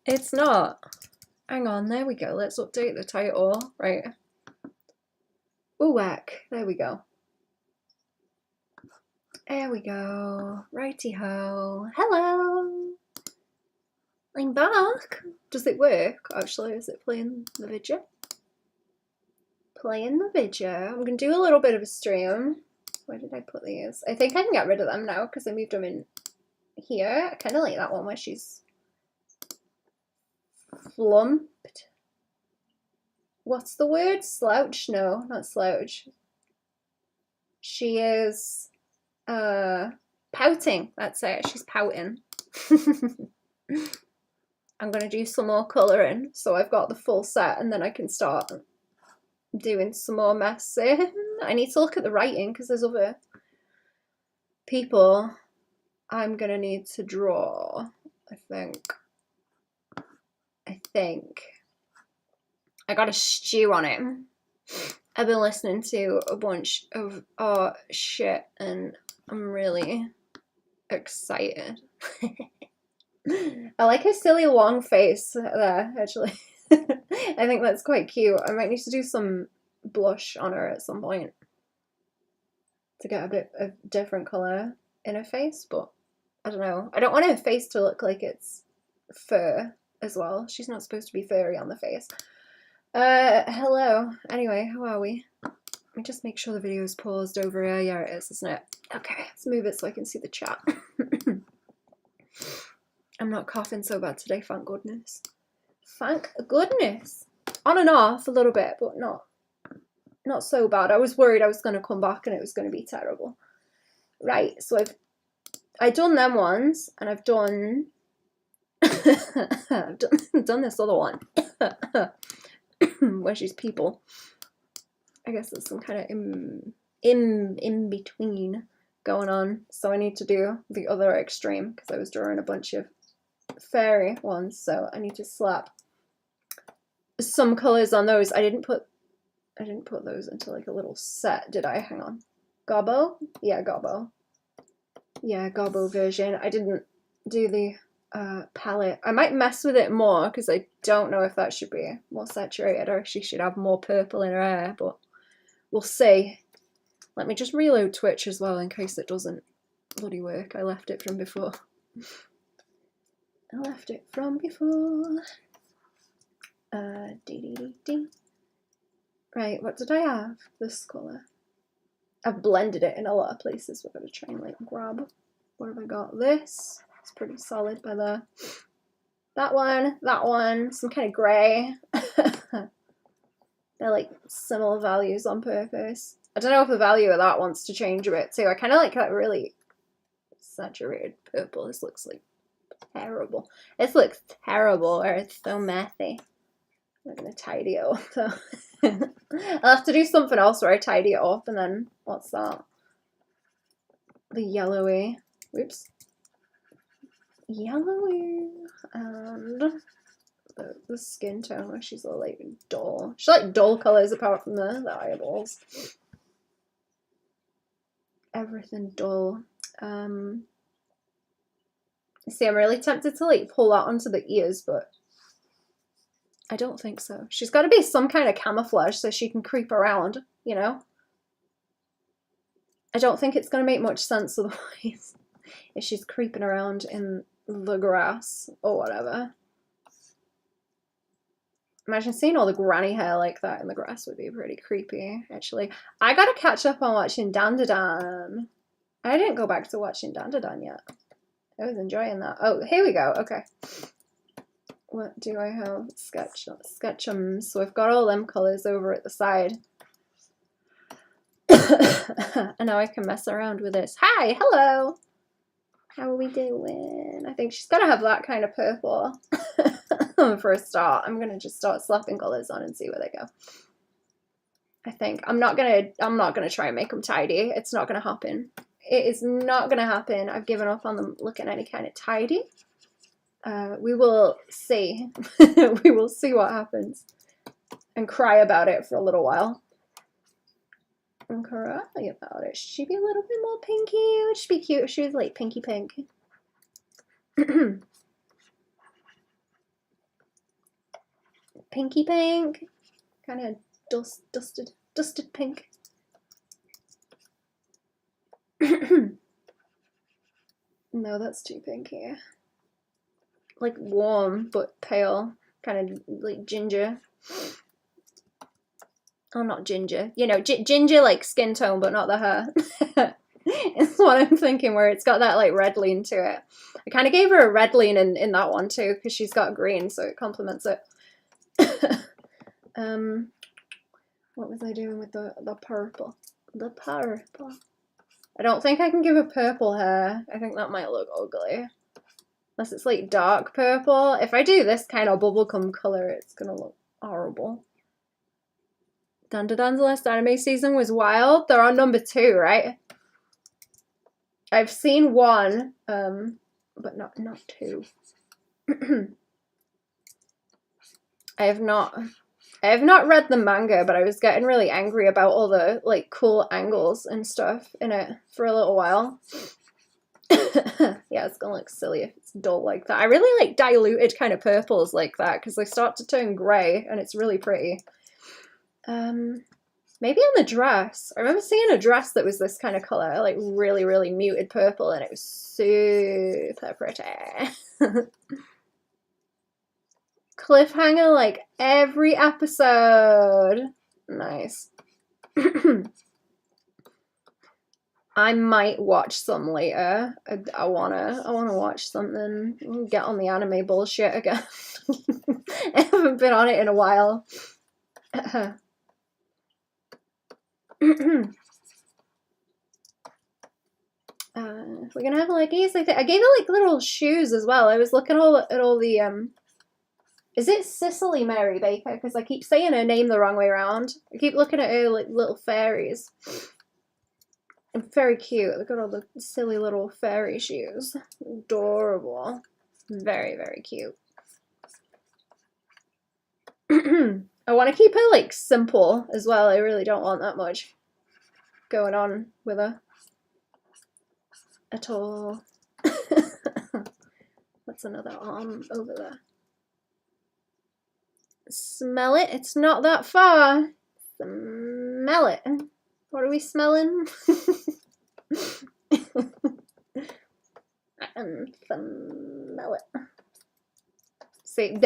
It's not. Hang on, there we go. Let's update the title. Right. Ooh, whack. There we go. There we go. Righty-ho. Hello. I'm back. Does it work? Actually, is it playing the video? Playing the video. I'm going to do a little bit of a stream. Where did I put these? I think I can get rid of them now because I moved them in here. I kind of like that one where she's flumped. What's the word? Slouch? No, not slouch. She is pouting. That's it. She's pouting. I'm going to do some more colouring so I've got the full set and then I can start doing some more messing. I need to look at the writing because there's other people I'm going to need to draw, I think. I got a stew on it. I've been listening to a bunch of art shit and I'm really excited. I like her silly long face there, actually. I think that's quite cute. I might need to do some blush on her at some point to get a bit of different colour in her face, but I don't know. I don't want her face to look like it's fur as well. She's not supposed to be furry on the face. Hello. Anyway, how are we? Let me just make sure the video is paused over here. Yeah, it is, isn't it? Okay, let's move it so I can see the chat. I'm not coughing so bad today, thank goodness. Thank goodness. On and off a little bit, but not so bad. I was worried I was going to come back and it was going to be terrible. Right, so I've done them ones, and I've done I've done this other one where she's people. I guess there's some kind of in between going on. So I need to do the other extreme because I was drawing a bunch of fairy ones, so I need to slap some colors on those. I didn't put those into like a little set, did I? Hang on. Gobbo? Yeah, Gobbo. Yeah, Gobbo version. I didn't do the palette. I might mess with it more because I don't know if that should be more saturated or if she should have more purple in her hair, but we'll see. Let me just reload Twitch as well in case it doesn't bloody work. I left it from before. Right, what did I have? This colour. I've blended it in a lot of places. We're going to try and like grab. What have I got? This. It's pretty solid by there. That one, some kind of grey. They're like similar values on purpose. I don't know if the value of that wants to change a bit too. I kind of like that really saturated purple. This looks like terrible. This looks terrible, or it's so messy. I'm going to tidy it up though. I'll have to do something else where I tidy it up, and then what's that? The yellowy. Whoops. Yellowy. And the skin tone where she's all like dull. She's like dull colours apart from the eyeballs. Everything dull. See, I'm really tempted to like pull that onto the ears, but I don't think so. She's got to be some kind of camouflage so she can creep around, you know? I don't think it's going to make much sense otherwise if she's creeping around in the grass or whatever. Imagine seeing all the granny hair like that in the grass would be pretty creepy, actually. I gotta catch up on watching Dandadan. I didn't go back to watching Dandadan yet. I was enjoying that. Oh, here we go. Okay. What do I have? Sketchums. So I've got all them colours over at the side. And now I can mess around with this. Hi, hello. How are we doing? I think she's gotta have that kind of purple for a start. I'm gonna just start slapping colours on and see where they go. I think I'm not gonna try and make them tidy. It's not gonna happen. It is not gonna happen. I've given up on them looking any kind of tidy. We will see. We will see what happens and cry about it for a little while. And cry about it. Should she be a little bit more pinky? It would be cute if she was like pinky pink. pinky pink, kind of dusted pink. No, that's too pinky. Like warm but pale, kind of like ginger. Oh, not ginger. You know, ginger like skin tone, but not the hair. It's what I'm thinking, where it's got that like red lean to it. I kind of gave her a red lean in that one too, because she's got green, so it complements it. What was I doing with the purple? The purple. I don't think I can give her purple hair. I think that might look ugly. Unless it's like dark purple. If I do this kind of bubblegum color, it's gonna look horrible. Dandadan's last anime season was wild. They're on number 2, right? I've seen 1, but not 2. I have not read the manga, but I was getting really angry about all the like cool angles and stuff in it for a little while. Yeah, it's gonna look silly if it's dull like that. I really like diluted kind of purples like that because they start to turn grey and it's really pretty. Maybe on the dress. I remember seeing a dress that was this kind of colour, like really, really muted purple, and it was super pretty. Cliffhanger like every episode. Nice. I might watch some later. I wanna watch something. Get on the anime bullshit again. I haven't been on it in a while. We're gonna have like easy thing. I gave her like little shoes as well. I was looking at all the is it Cicely Mary Baker? Because I keep saying her name the wrong way around. I keep looking at her like little fairies. And very cute. Look at all the silly little fairy shoes. Adorable. Very, very cute. I want to keep her like simple as well. I really don't want that much going on with her at all. What's another arm over there? Smell it. It's not that far. Smell it. What are we smelling? Smell it. See,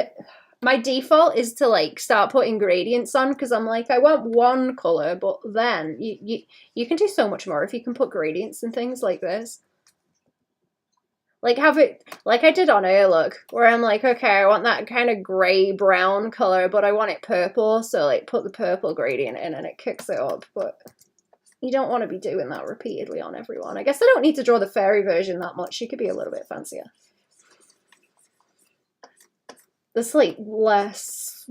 my default is to like start putting gradients on because I'm like, I want one color, but then you can do so much more if you can put gradients and things like this. Like have it like I did on Air Look, where I'm like, okay, I want that kind of grey brown color, but I want it purple, so like put the purple gradient in and it kicks it up. But you don't want to be doing that repeatedly on everyone. I guess I don't need to draw the fairy version that much. She could be a little bit fancier. This like less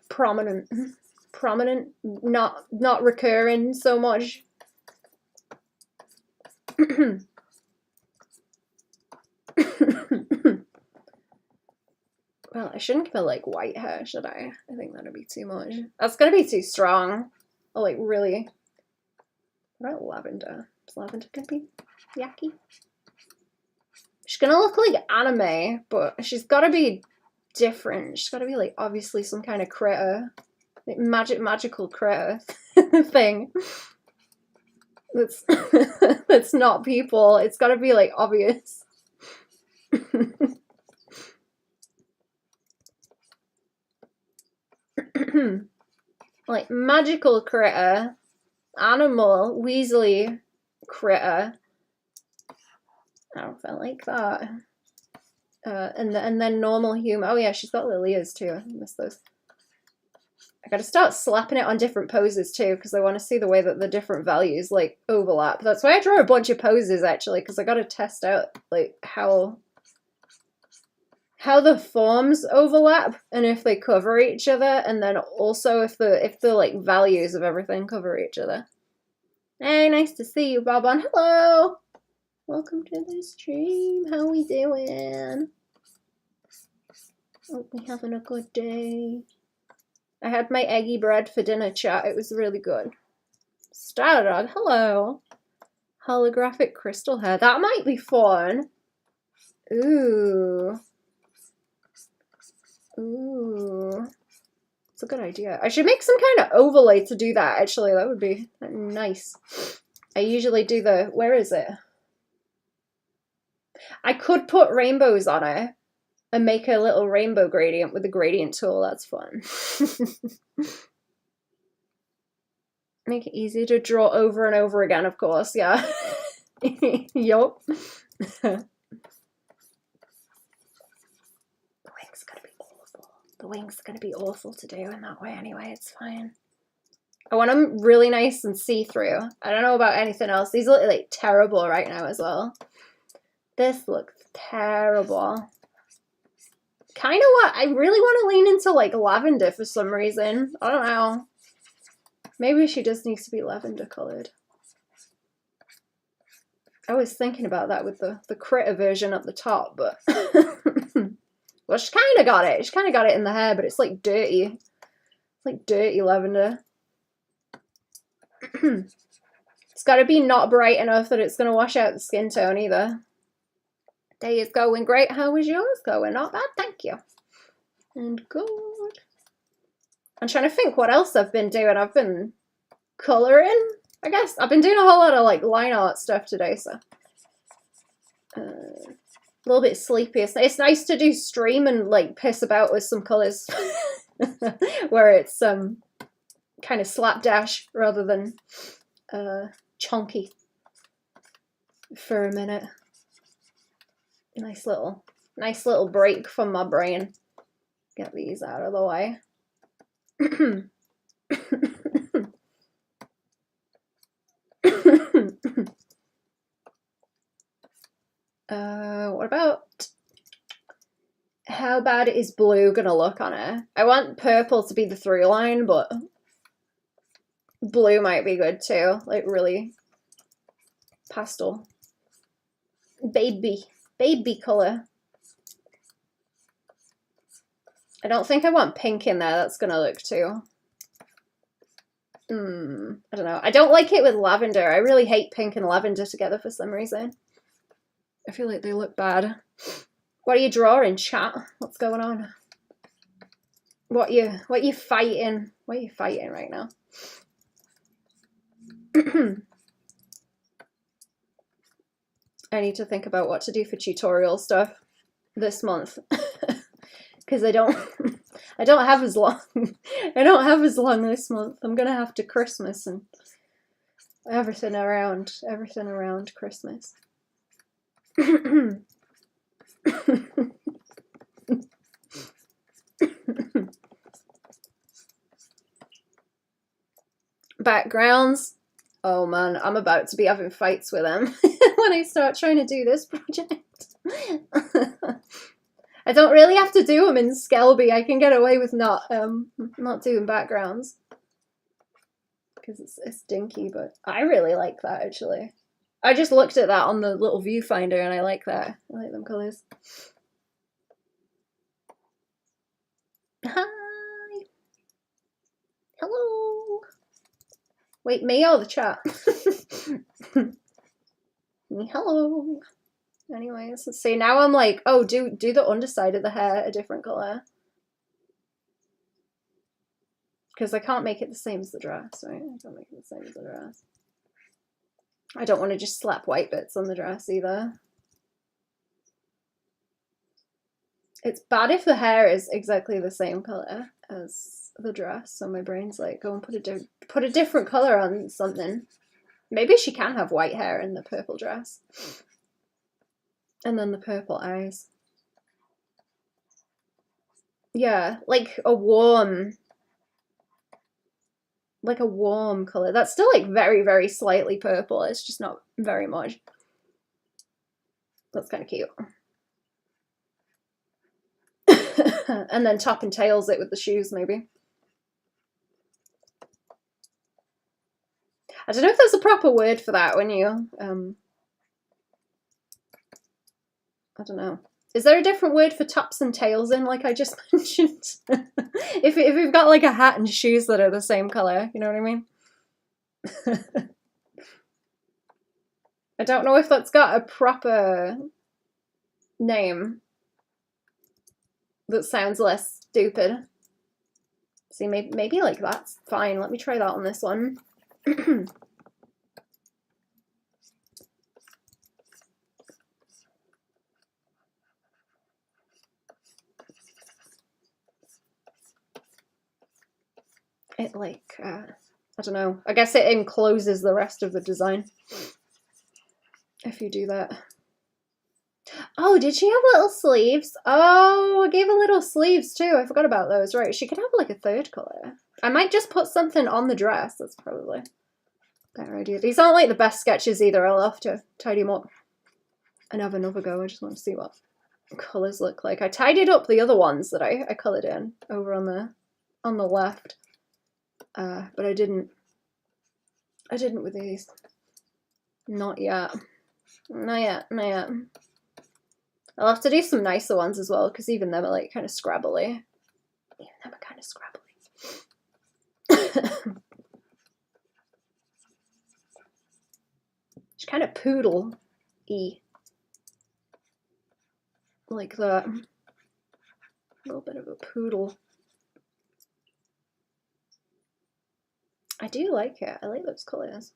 prominent, not recurring so much. Well, I shouldn't give her like white hair, should I? I think that'd be too much. That's gonna be too strong. Or like really. What about lavender? Is lavender gonna be yucky? She's gonna look like anime, but she's gotta be different. She's gotta be like obviously some kind of critter. Like magical critter thing. That's not people. It's gotta be like obvious. Like magical critter, animal, Weasley critter. I don't feel like that. And then normal human. Oh yeah, she's got little ears too. I missed those. I gotta start slapping it on different poses too, because I want to see the way that the different values like overlap. That's why I draw a bunch of poses actually, because I gotta test out like how the forms overlap and if they cover each other, and then also if the like values of everything cover each other. Hey, nice to see you, Baban. Hello! Welcome to the stream. How we doing? Hope we having a good day. I had my eggy bread for dinner, chat. It was really good. Stardog, hello. Holographic crystal hair. That might be fun. Ooh. Ooh. It's a good idea. I should make some kind of overlay to do that, actually. That would be nice. I usually do the... Where is it? I could put rainbows on it and make a little rainbow gradient with the gradient tool. That's fun. Make it easy to draw over and over again, of course. Yeah. Yup. The wing's gonna be awful. The wing's gonna be awful to do in that way anyway. It's fine. I want them really nice and see-through. I don't know about anything else. These look like terrible right now as well. This looks terrible. Kind of what I really want to lean into, like lavender for some reason. I don't know. Maybe she just needs to be lavender colored. I was thinking about that with the critter version at the top, but well, she kind of got it. She kind of got it in the hair, but it's like dirty. It's like dirty lavender. It's got to be not bright enough that it's going to wash out the skin tone either. Day is going great. How was yours going? Not bad, thank you. And good. I'm trying to think what else I've been doing. I've been colouring, I guess. I've been doing a whole lot of like line art stuff today, so a little bit sleepy. It's nice to do stream and like piss about with some colours where it's kind of slapdash rather than chunky for a minute. Nice little break from my brain. Get these out of the way. What about how bad is blue gonna look on it? I want purple to be the through line, but blue might be good too. Like really pastel. Baby color. I don't think I want pink in there. That's gonna look too. I don't know. I don't like it with lavender. I really hate pink and lavender together for some reason. I feel like they look bad. What are you drawing, chat? What's going on? What you fighting? What are you fighting right now? I need to think about what to do for tutorial stuff this month. Because I don't have as long. I don't have as long this month. I'm gonna have to Christmas and everything around Christmas. Backgrounds. Oh man, I'm about to be having fights with them when I start trying to do this project. I don't really have to do them in Skelby. I can get away with not doing backgrounds because it's dinky, but I really like that actually. I just looked at that on the little viewfinder and I like that. I like them colours. Hi. Hello. Wait, me or the chat? Hello. Anyways, let's see. Now I'm like, oh, do the underside of the hair a different colour. Because I can't make it the same as the dress, right? I can't make it the same as the dress. I don't want to just slap white bits on the dress either. It's bad if the hair is exactly the same colour as the dress, so my brain's like, go and put a different colour on something. Maybe she can have white hair in the purple dress. And then the purple eyes. Yeah, like a warm colour. That's still like very, very slightly purple. It's just not very much. That's kind of cute. And then top and tails it with the shoes, maybe. I don't know if there's a proper word for that when you, I don't know. Is there a different word for tops and tails in, like I just mentioned? if we've got like a hat and shoes that are the same colour, you know what I mean? I don't know if that's got a proper name that sounds less stupid. See, maybe like that's fine. Let me try that on this one. It like, I don't know. I guess it encloses the rest of the design. If you do that. Oh, did she have little sleeves? Oh, I gave her little sleeves too. I forgot about those. Right, she could have like a third colour. I might just put something on the dress. That's probably a better idea. These aren't like the best sketches either. I'll have to tidy them up and have another go. I just want to see what colours look like. I tidied up the other ones that I coloured in over on the left. But I didn't with these. Not yet. Not yet. I'll have to do some nicer ones as well, because even them are like kind of scrabbly. She's kind of poodle-y. Like that. A little bit of a poodle. I do like it. I like those colours.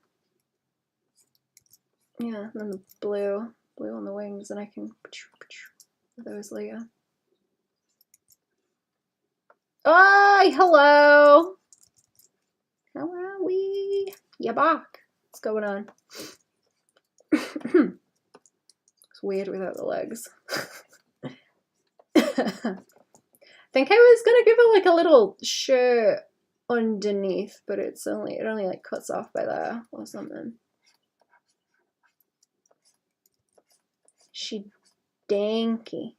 Yeah, and then the blue on the wings, and I can those later. Hi, hello. How are we? You're back. What's going on? It's weird without the legs. I think I was gonna give her like a little shirt underneath, but it only like cuts off by there or something. She danky.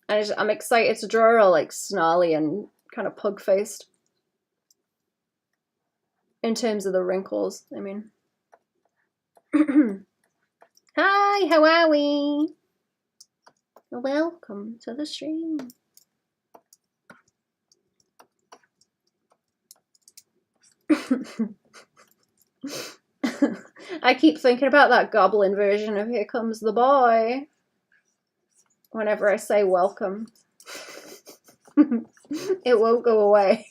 I'm excited to draw her like snarly and kind of pug-faced. In terms of the wrinkles, I mean. Hi, how are we? Welcome to the stream. I keep thinking about that goblin version of Here Comes the Boy whenever I say welcome. It won't go away.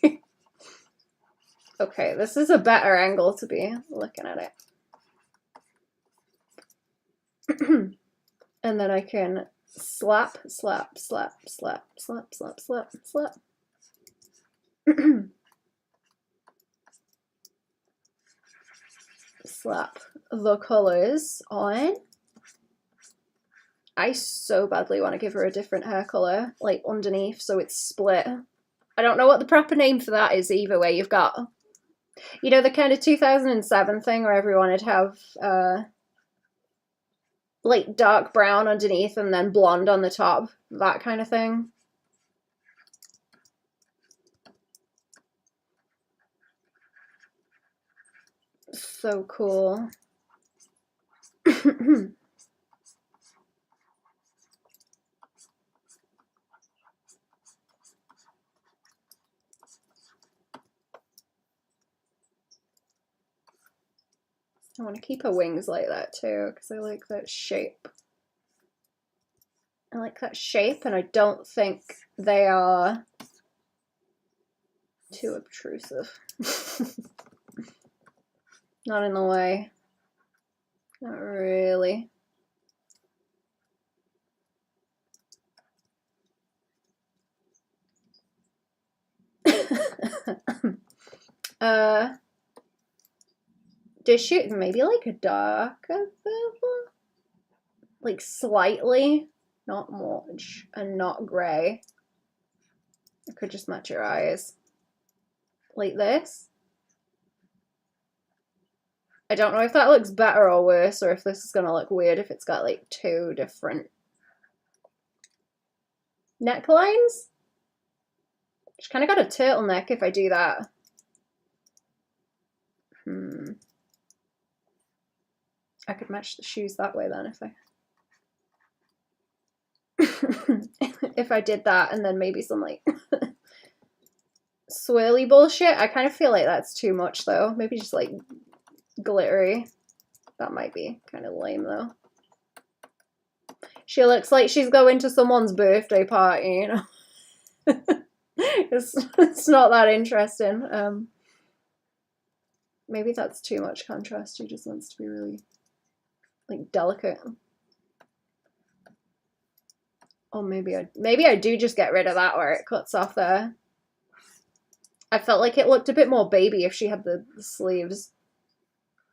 Okay, this is a better angle to be looking at it. And then I can slap, slap, slap, slap, slap, slap, slap, slap. Slap the colours on. I so badly want to give her a different hair colour, like underneath, so it's split. I don't know what the proper name for that is either way. You've got, you know, the kind of 2007 thing where everyone would have like dark brown underneath and then blonde on the top, that kind of thing. So cool. I want to keep her wings like that too, because I like that shape. I like that shape, and I don't think they are too obtrusive. Not in the way. Not really. Does she maybe like a darker purple? Like slightly, not much, and not grey. I could just match your eyes. Like this. I don't know if that looks better or worse, or if this is gonna look weird if it's got like two different necklines. She's kind of got a turtleneck if I do that. I could match the shoes that way then if I if I did that, and then maybe some like swirly bullshit. I kind of feel like that's too much though. Maybe just like glittery. That might be kind of lame though. She looks like she's going to someone's birthday party, you know. It's not that interesting. Maybe that's too much contrast. She just wants to be really like delicate. Or maybe I do just get rid of that where it cuts off there. I felt like it looked a bit more baby if she had the sleeves.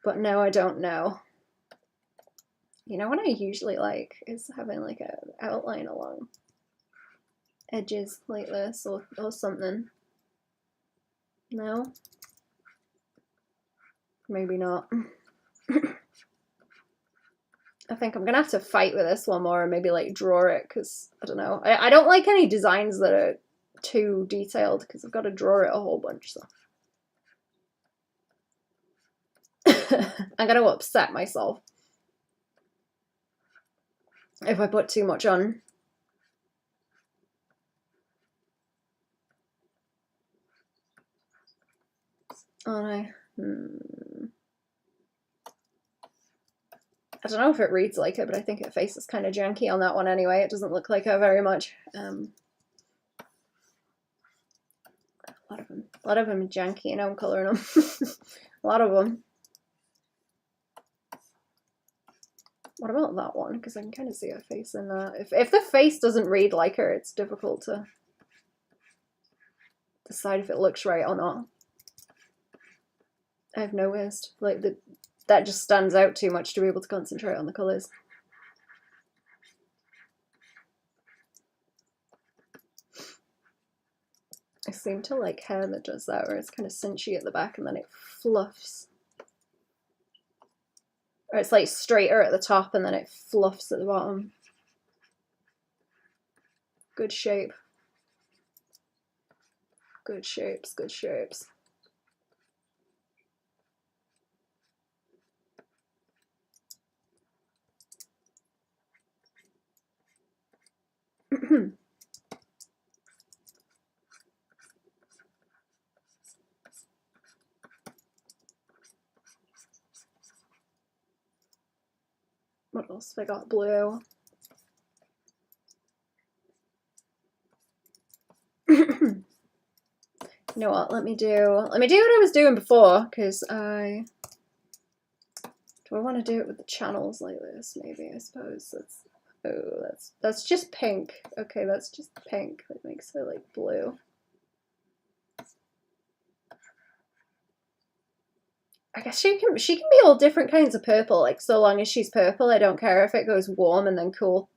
But no, I don't know. You know what I usually like is having like an outline along edges like this or something. No? Maybe not. I think I'm gonna have to fight with this one more and maybe like draw it because I don't know. I don't like any designs that are too detailed because I've got to draw it a whole bunch. So I'm gonna upset myself if I put too much on. Oh no. I don't know if it reads like it, but I think her face is kind of janky on that one anyway. It doesn't look like her very much. A lot of them are janky, you know, I'm colouring them. A lot of them. What about that one? Because I can kind of see her face in that. If the face doesn't read like her, it's difficult to decide if it looks right or not. I've noticed, like, that just stands out too much to be able to concentrate on the colours. I seem to like hair that does that, where it's kind of cinchy at the back and then it fluffs. Or it's like straighter at the top and then it fluffs at the bottom. Good shape. Good shapes, good shapes. What else have I got? Blue. You know what? Let me do what I was doing before, because do I want to do it with the channels like this? Maybe, I suppose. That's just pink. Okay, that's just pink. That makes it like blue. I guess she can be all different kinds of purple. Like, so long as she's purple, I don't care if it goes warm and then cool.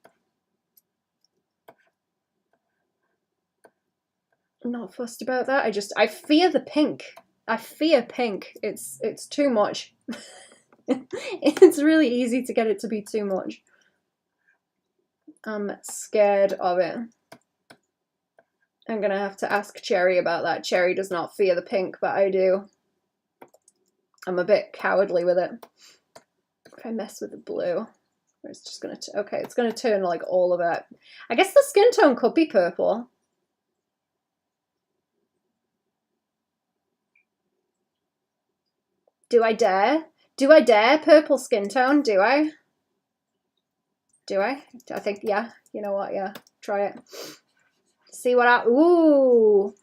I'm not fussed about that. I fear the pink. I fear pink. It's too much. It's really easy to get it to be too much. I'm scared of it. I'm gonna have to ask Cherry about that. Cherry does not fear the pink, but I do. I'm a bit cowardly with it. If I mess with the blue, it's just gonna, okay, it's gonna turn like all of it. I guess the skin tone could be purple. Do I dare? Do I dare purple skin tone? Do I? Do I? I think, yeah. You know what? Yeah. Try it. See what I... Ooh.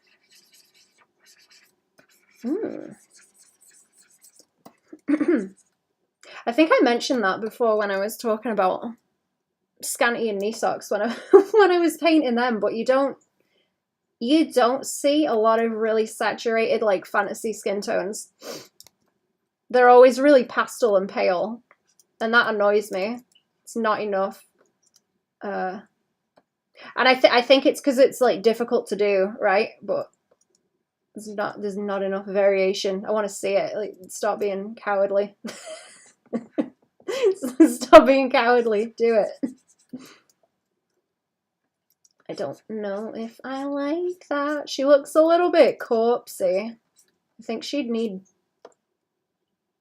I think I mentioned that before when I was talking about Scanty and knee socks when I when I was painting them, but you don't see a lot of really saturated like fantasy skin tones. They're always really pastel and pale, and that annoys me. It's not enough. And I think it's because it's like difficult to do, right? But there's not enough variation. I want to see it. Like, stop being cowardly. Stop being cowardly. Do it. I don't know if I like that. She looks a little bit corpsey. I think she'd need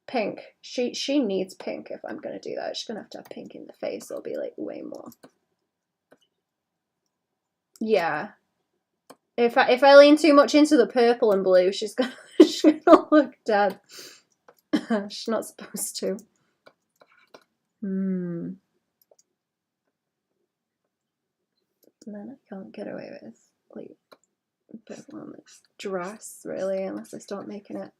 pink. She needs pink if I'm gonna do that. She's gonna have to have pink in the face. It'll be like way more. Yeah. If I lean too much into the purple and blue, she's gonna look dead. She's not supposed to. And then I can't get away with like purple on this dress really, unless I start making it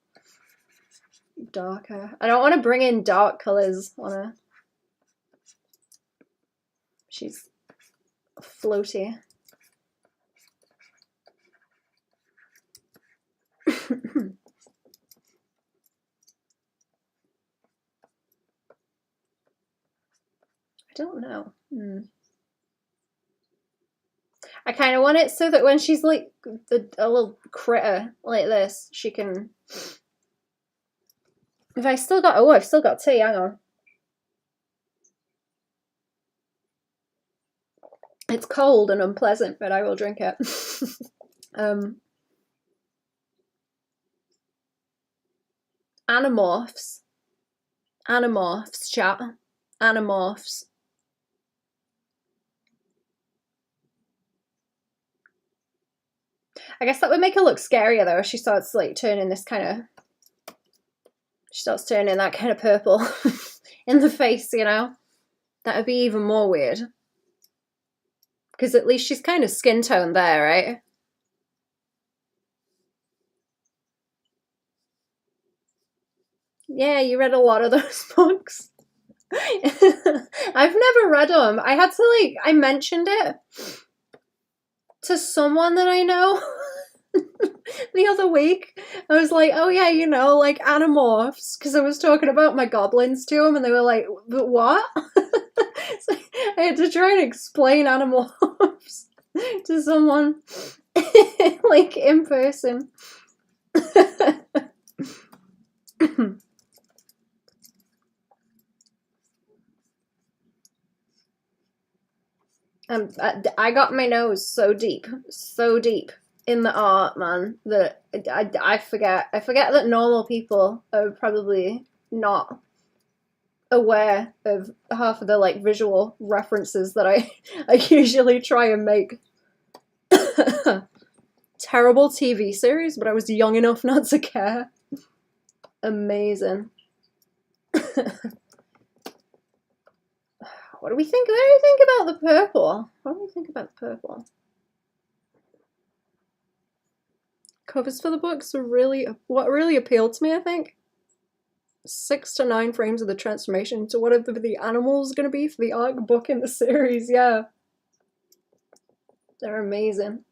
darker. I don't want to bring in dark colours on her. She's floaty. I don't know. I kind of want it so that when she's like a little critter like this, she can... If I still got... Oh, I've still got tea. Hang on. It's cold and unpleasant, but I will drink it. Animorphs. Animorphs, chat. Animorphs. I guess that would make her look scarier though. She starts like turning this kind of... She starts turning that kind of purple in the face, you know? That would be even more weird. Because at least she's kind of skin toned there, right? Yeah, you read a lot of those books. I've never read them. I had to like... I mentioned it to someone that I know the other week. I was like, oh yeah, you know, like Animorphs, because I was talking about my goblins to them and they were like, but what? So I had to try and explain Animorphs to someone like in person. I got my nose so deep in the art, man, that I forget that normal people are probably not aware of half of the like visual references that I usually try and make. Terrible TV series, but I was young enough not to care. Amazing. What do we think? What do you think about the purple? What do we think about the purple? Covers for the books are really what really appealed to me, I think. 6 to 9 frames of the transformation into whatever the animal's gonna be for the arc book in the series, yeah. They're amazing.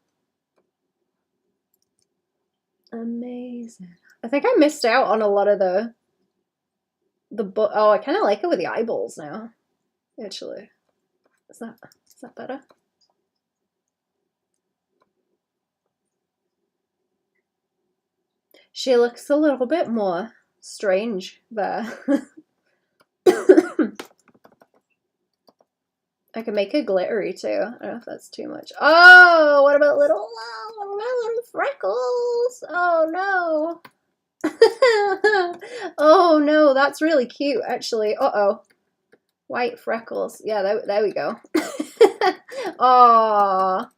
Amazing. I think I missed out on a lot of the book. Oh, I kind of like it with the eyeballs now. Actually, is that better? She looks a little bit more strange there. I could make it glittery too. I don't know if that's too much. Oh, what about little freckles? Oh no. Oh no, that's really cute actually. Uh-oh. White freckles. Yeah, there we go. Aww.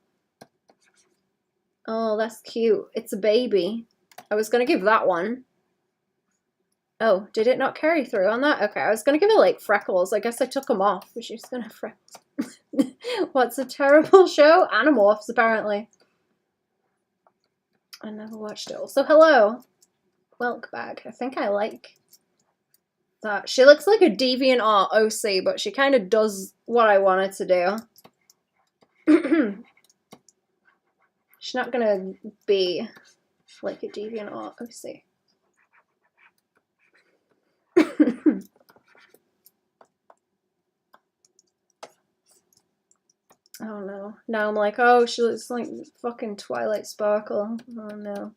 Oh, that's cute. It's a baby. I was gonna give that one. Oh, did it not carry through on that? Okay, I was gonna give it like freckles. I guess I took them off, but she's gonna have freckles. What's a terrible show? Animorphs, apparently. I never watched it. Also, hello. Milk bag. I think I like that. She looks like a DeviantArt OC, but she kind of does what I want her to do. She's not gonna be like a DeviantArt OC. Oh no. Now I'm like, oh, she looks like fucking Twilight Sparkle. Oh no.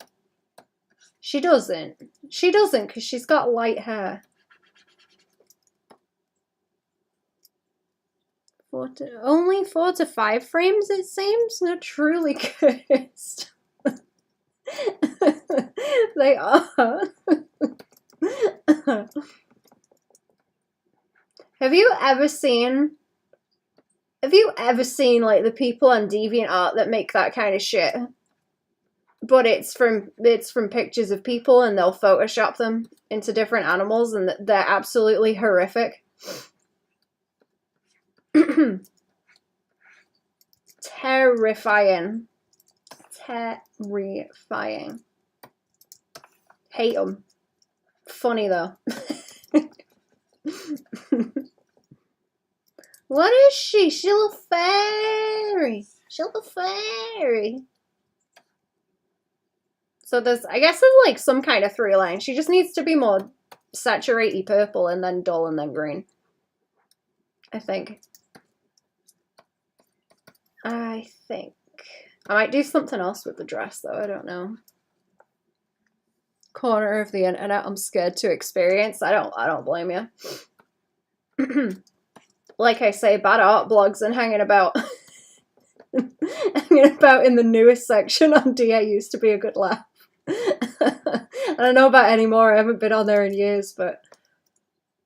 She doesn't. She doesn't, because she's got light hair. Only 4 to 5 frames, it seems? They're truly cursed. They are. Have you ever seen like the people on DeviantArt that make that kind of shit? but it's from pictures of people, and they'll Photoshop them into different animals, and they're absolutely horrific. Terrifying. Terrifying. Hate them. Funny though. What is she? She's a little fairy. She's a little fairy. So there's, I guess there's like some kind of through line. She just needs to be more saturated purple and then dull and then green. I think. I might do something else with the dress though, I don't know. Corner of the internet I'm scared to experience. I don't blame you. Like I say, bad art blogs and hanging about hanging about in the newest section on DA used to be a good laugh. I don't know about anymore. I haven't been on there in years, but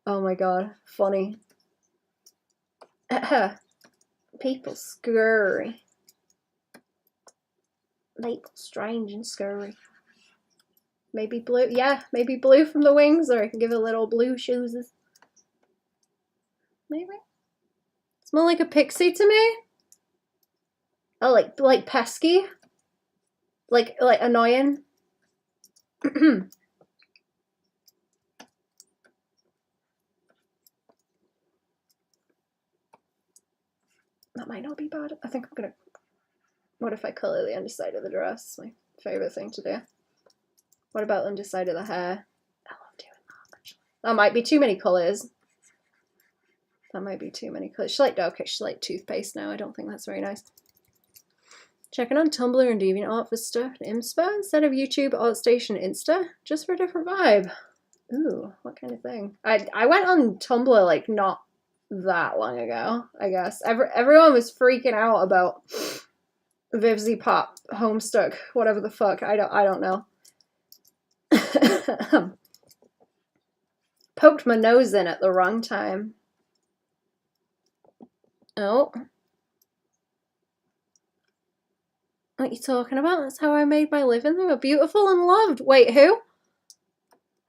oh my god, funny. People scurry. People strange and scurry. Maybe blue. Yeah, maybe blue from the wings, or I can give it little blue shoes. Maybe. Smell like a pixie to me. Oh, like pesky. Like annoying. That might not be bad. I think I'm gonna. What if I colour the underside of the dress? My favourite thing to do. What about the underside of the hair? I love doing that, actually. That might be too many colours. That might be too many colours. She's like, okay, she's like toothpaste now. I don't think that's very nice. Checking on Tumblr and DeviantArt for stuff. Inspo instead of YouTube, ArtStation, Insta. Just for a different vibe. Ooh, what kind of thing? I went on Tumblr like not that long ago, I guess. Everyone was freaking out about Vivzy Pop, Homestuck, whatever the fuck. I don't know. Poked my nose in at the wrong time. Oh. What are you talking about? That's how I made my living. They were beautiful and loved. Wait, who?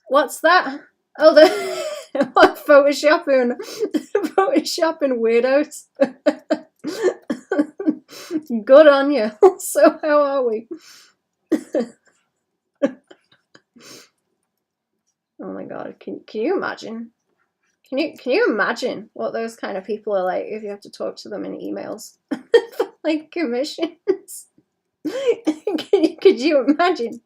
What's that? Oh, the what, photoshopping weirdos. Good on you. So how are we? Oh my god, can you imagine? Can you imagine what those kind of people are like if you have to talk to them in emails? Like commissions? Could you imagine?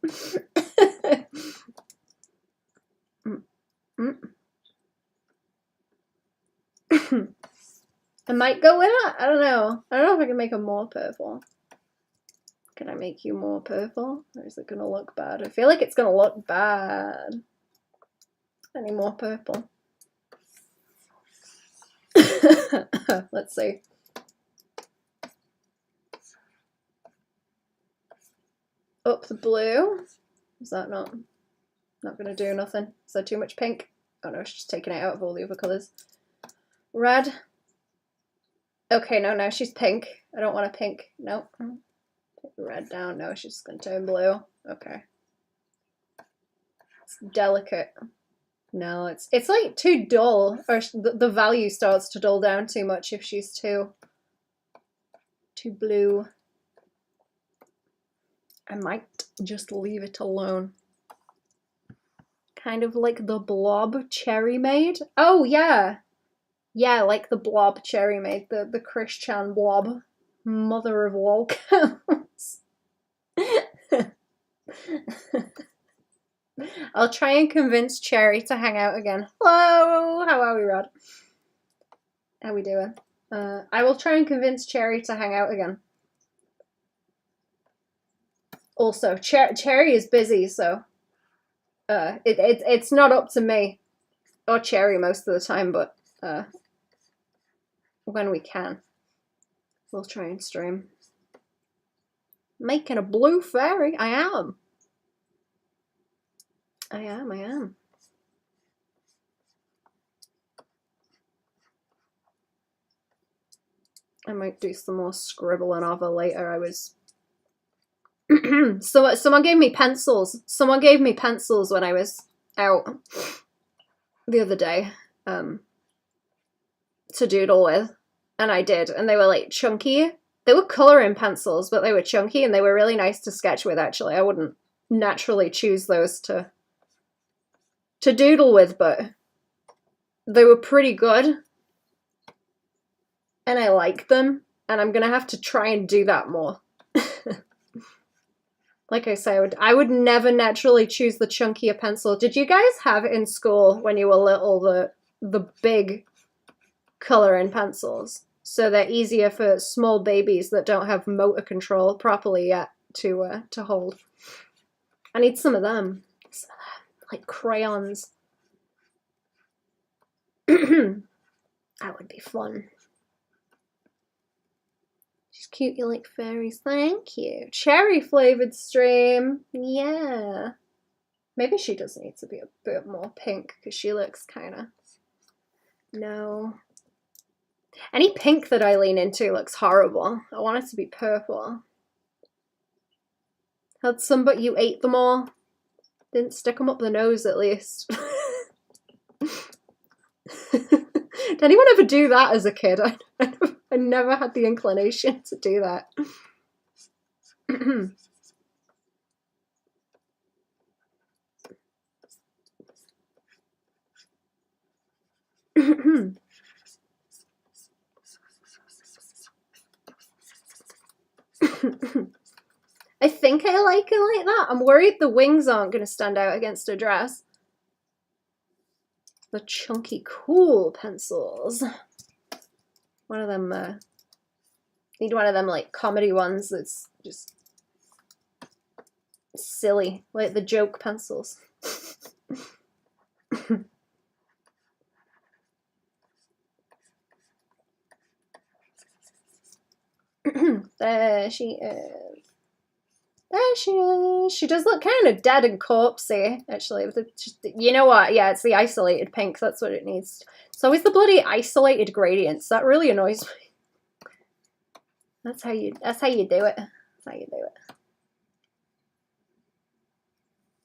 I might go with that. I don't know. I don't know if I can make them more purple. Can I make you more purple? Or is it going to look bad? I feel like it's going to look bad. Any more purple? Let's see. Up the blue. Is that not going to do nothing? Is there too much pink? Oh no, she's taking it out of all the other colours. Red. Okay, no, now she's pink. I don't want a pink. No. Put the red down. No, she's going to turn blue. Okay. It's delicate. No, it's like too dull, or the value starts to dull down too much if she's too blue. I might just leave it alone. Kind of like the blob Cherry Maid. Oh yeah. Yeah, like the blob Cherry Maid, the Christian blob. Mother of all cows. I'll try and convince Cherry to hang out again. Hello! How are we, Rod? How we doing? I will try and convince Cherry to hang out again. Also, Cherry is busy, so it's not up to me or Cherry most of the time, but when we can, we'll try and stream. Making a blue fairy. I am. I might do some more scribbling over later. I was So someone gave me pencils. Someone gave me pencils when I was out the other day to doodle with, and I did, and they were like chunky. They were coloring pencils, but they were chunky and they were really nice to sketch with. Actually, I wouldn't naturally choose those to doodle with, but they were pretty good, and I like them, and I'm gonna have to try and do that more. Like I say, I would never naturally choose the chunkier pencil. Did you guys have in school when you were little the big coloring pencils? So they're easier for small babies that don't have motor control properly yet to hold. I need some of them. Some of them, like crayons. That would be fun. She's cute, you like fairies. Thank you. Cherry flavored stream. Yeah. Maybe she does need to be a bit more pink because she looks kind of... No. Any pink that I lean into looks horrible. I want it to be purple. Had some, but you ate them all. Didn't stick them up the nose, at least. Did anyone ever do that as a kid? I never had the inclination to do that. I think I like it like that. I'm worried the wings aren't going to stand out against a dress. The chunky cool pencils. One of them, need one of them like comedy ones that's just silly, like the joke pencils. There she is. There she is. She does look kind of dead and corpsey, actually. You know what? Yeah, it's the isolated pink. That's what it needs. It's always the bloody isolated gradients. That really annoys me. That's how you do it. That's how you do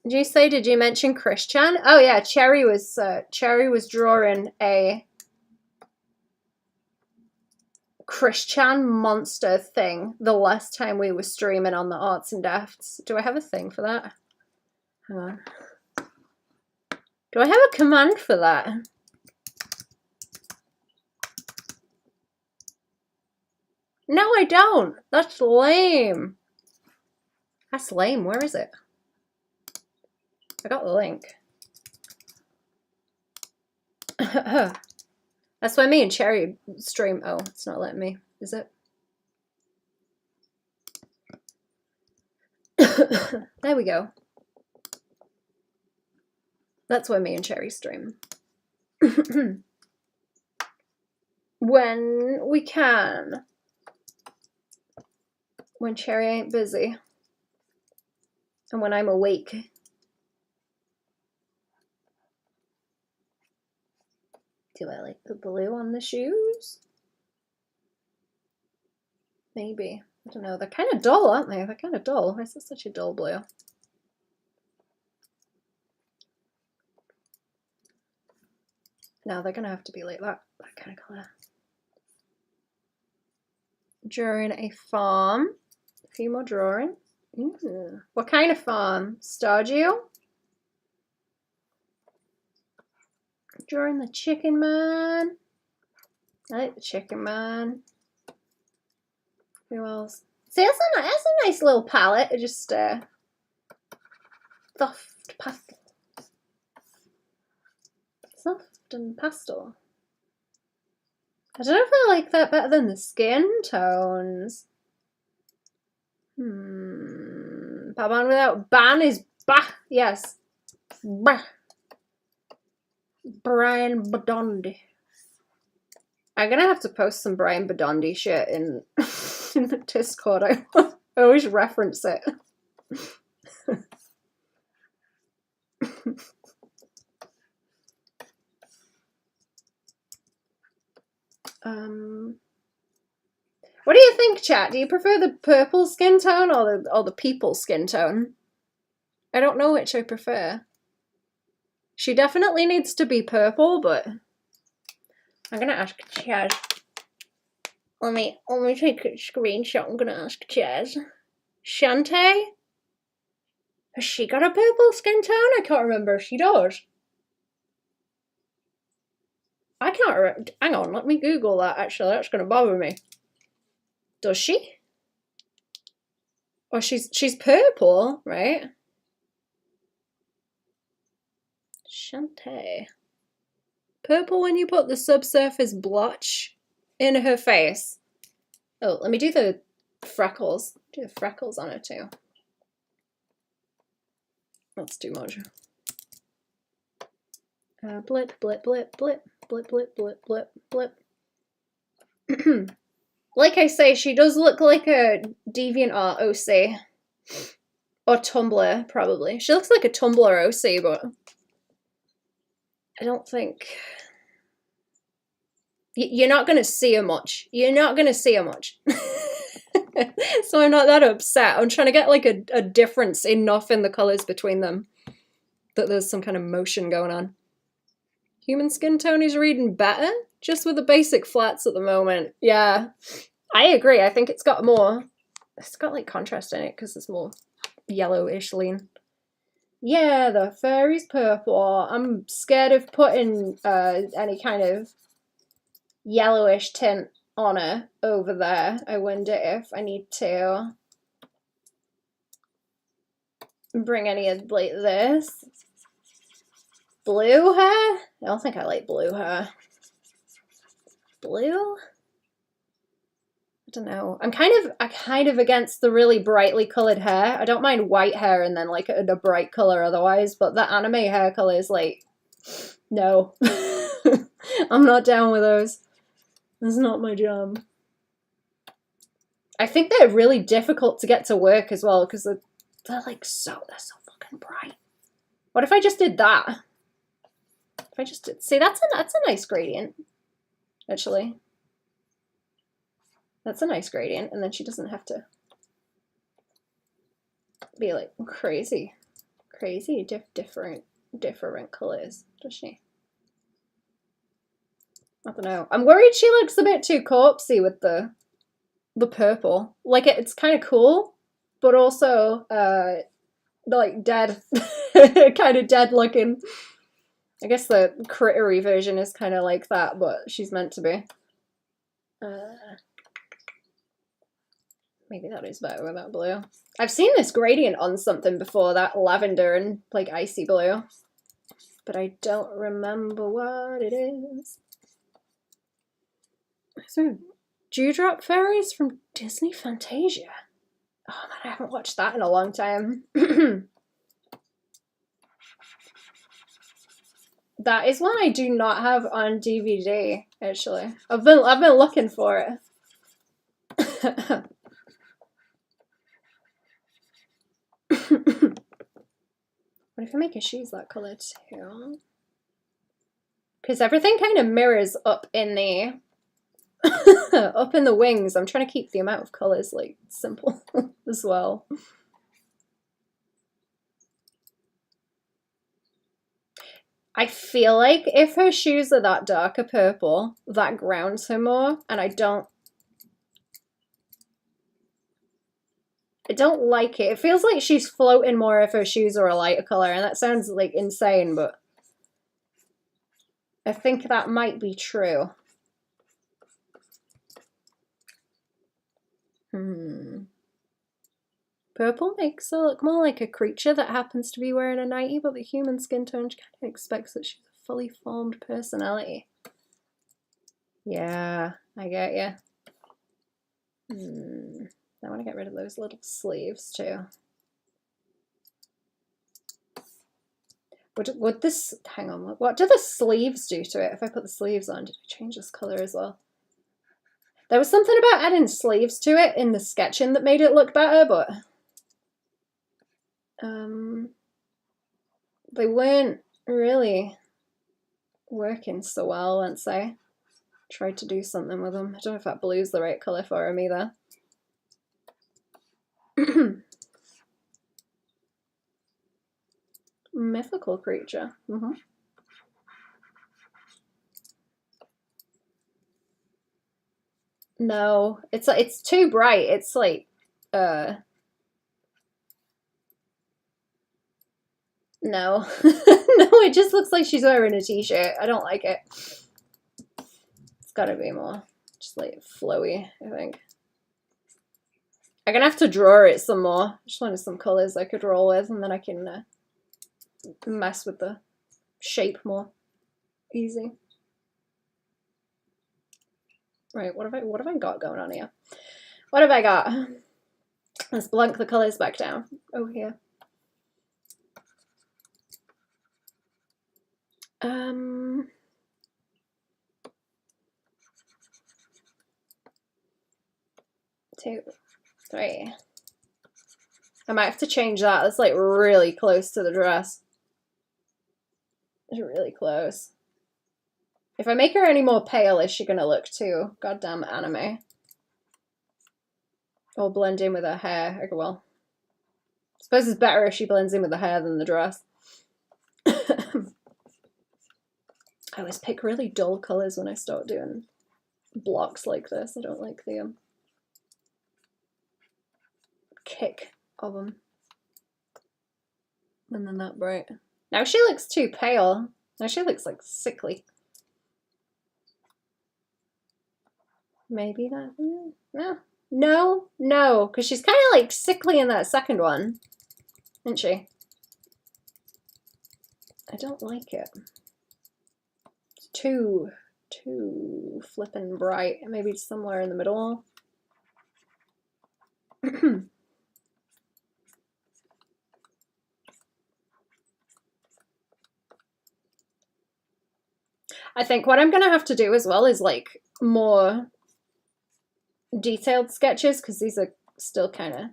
it. Did you mention Christian? Oh yeah, Cherry was drawing a Christian monster thing the last time we were streaming on the Arts and Defts. Do I have a thing for that? Hang on. Do I have a command for that? No, I don't. That's lame. That's lame. Where is it? I got the link. That's why me and Cherry stream. Oh, it's not letting me. Is it? There we go. That's why me and Cherry stream. When we can. When Cherry ain't busy. And when I'm awake. Do I like the blue on the shoes? Maybe. I don't know. They're kind of dull, aren't they? They're kind of dull. Why is this such a dull blue? No, they're going to have to be like that kind of colour. Drawing a farm. A few more drawings. Ooh. What kind of farm? Stardew? Drawing the chicken man. I like the chicken man. Who else? See, that's a nice little palette. It just soft pastel. Soft and pastel. I don't know if I like that better than the skin tones. Baban without ban is bah. Yes. Bah. Brian Badondi. I'm gonna have to post some Brian Badondi shit in in the Discord. I always reference it. What do you think, chat? Do you prefer the purple skin tone or the people skin tone? I don't know which I prefer. She definitely needs to be purple, but I'm gonna ask Chaz. Let me take a screenshot. I'm gonna ask Chaz. Shantae? Has she got a purple skin tone? I can't remember if she does. I can't hang on, let me Google that actually. That's gonna bother me. Does she? Oh, she's purple, right? Shantae. Purple when you put the subsurface blotch in her face. Oh, let me do the freckles. Do the freckles on her too. That's too much. Blip, blip, blip, blip, blip, blip, blip, blip, blip. Like I say, she does look like a DeviantArt OC. Or Tumblr, probably. She looks like a Tumblr OC, but I don't think... You're not going to see her much. You're not going to see her much. So I'm not that upset. I'm trying to get like a difference enough in the colours between them that there's some kind of motion going on. Human skin tone is reading better, just with the basic flats at the moment. Yeah, I agree. I think it's got like contrast in it because it's more yellowish lean. Yeah, the fairy's purple. I'm scared of putting any kind of yellowish tint on her over there. I wonder if I need to bring any of like this. Blue hair? I don't think I like blue hair. Blue? I don't know. I'm kind of against the really brightly coloured hair. I don't mind white hair and then like a bright colour otherwise, but the anime hair colour is like, no. I'm not down with those. That's not my jam. I think they're really difficult to get to work as well because they're so fucking bright. What if I just did that? If I just did, see, that's a nice gradient, actually. That's a nice gradient, and then she doesn't have to be like crazy different colors, does she? I don't know. I'm worried she looks a bit too corpsey with the purple. Like it's kind of cool, but also like dead, kind of dead looking. I guess the crittery version is kind of like that, but she's meant to be. Maybe that is better with that blue. I've seen this gradient on something before, that lavender and like icy blue, but I don't remember what it is. So, Dewdrop Fairies from Disney Fantasia. Oh man, I haven't watched that in a long time. That is one I do not have on DVD, actually. I've been looking for it. What if I make her shoes that colour too? Because everything kind of mirrors up in the up in the wings. I'm trying to keep the amount of colours like simple as well. I feel like if her shoes are that darker purple, that grounds her more, and I don't like it. It feels like she's floating more if her shoes are a lighter colour, and that sounds like insane, but I think that might be true. Purple makes her look more like a creature that happens to be wearing a nightie, but the human skin tone kind of expects that she's a fully formed personality. Yeah, I get you. I want to get rid of those little sleeves too. Would this, hang on, what do the sleeves do to it? If I put the sleeves on, did I change this color as well? There was something about adding sleeves to it in the sketching that made it look better, but they weren't really working so well, let's say. Tried to do something with them. I don't know if that blue's the right colour for him either. Mythical creature. No, it's too bright. It's like no. No, it just looks like she's wearing a t-shirt. I don't like it. It's gotta be more just like flowy, I think. I'm gonna have to draw it some more. Just wanted some colours I could roll with, and then I can mess with the shape more easy. Right, what have I got going on here? What have I got? Let's blank the colours back down. Oh, here. Two, three. I might have to change that. That's like really close to the dress. It's really close. If I make her any more pale, is she gonna look too goddamn anime? Or blend in with her hair? Okay, well, I suppose it's better if she blends in with the hair than the dress. I always pick really dull colours when I start doing blocks like this. I don't like the kick of them when they're that bright. Now she looks too pale. Now she looks like sickly. Maybe that. No, because she's kind of like sickly in that second one, isn't she? I don't like it. It's too flippin' bright. Maybe somewhere in the middle. I think what I'm gonna have to do as well is like more detailed sketches, because these are still kind of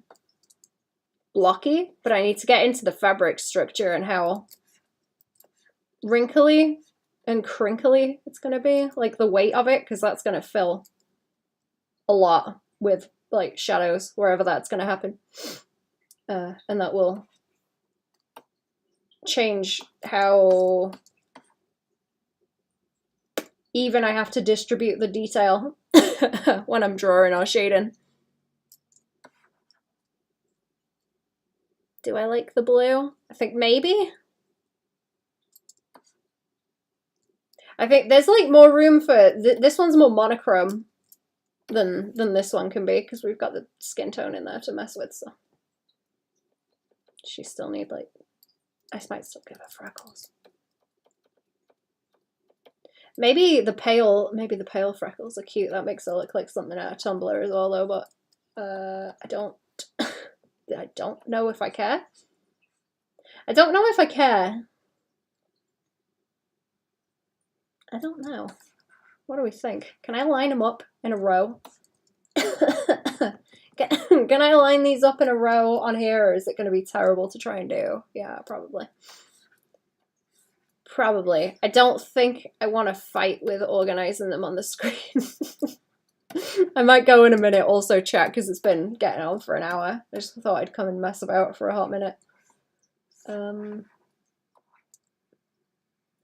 blocky, but I need to get into the fabric structure and how wrinkly and crinkly it's going to be, like the weight of it, because that's going to fill a lot with like shadows wherever that's going to happen, and that will change how even I have to distribute the detail when I'm drawing or shading. Do I like the blue? I think maybe. I think there's like more room for this one's more monochrome than this one can be, because we've got the skin tone in there to mess with. So she still need like, I might still give her freckles. Maybe the pale freckles are cute. That makes her look like something out of Tumblr as well, though. But I don't know if I care. I don't know if I care. I don't know. What do we think? Can I line them up in a row? Can I line these up in a row on here, or is it going to be terrible to try and do? Yeah, probably. Probably. I don't think I want to fight with organizing them on the screen. I might go in a minute, also chat, because it's been getting on for an hour. I just thought I'd come and mess about for a hot minute.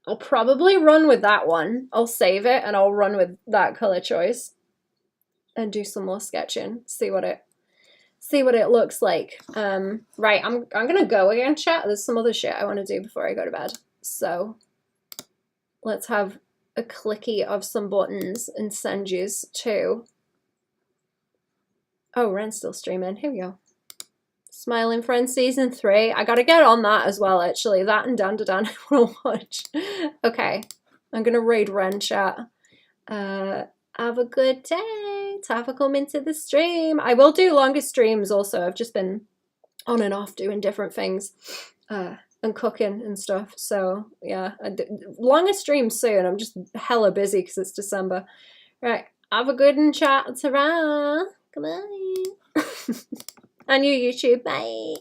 I'll probably run with that one. I'll save it and I'll run with that color choice and do some more sketching. See what it looks like. Right, I'm gonna go again, chat. There's some other shit I want to do before I go to bed. So let's have a clicky of some buttons and send yous to. Oh, Ren's still streaming. Here we go. Smiling Friends Season 3. I gotta get on that as well, actually. That and Dan to Dan I wanna watch. Okay. I'm gonna raid Ren, chat. Have a good day. Have a come into the stream. I will do longer streams also. I've just been on and off doing different things. And cooking and stuff. So yeah, longer streams soon. I'm just hella busy because it's December. Right. Have a good one, chat. Ta-ra. Goodbye. On your YouTube. Bye.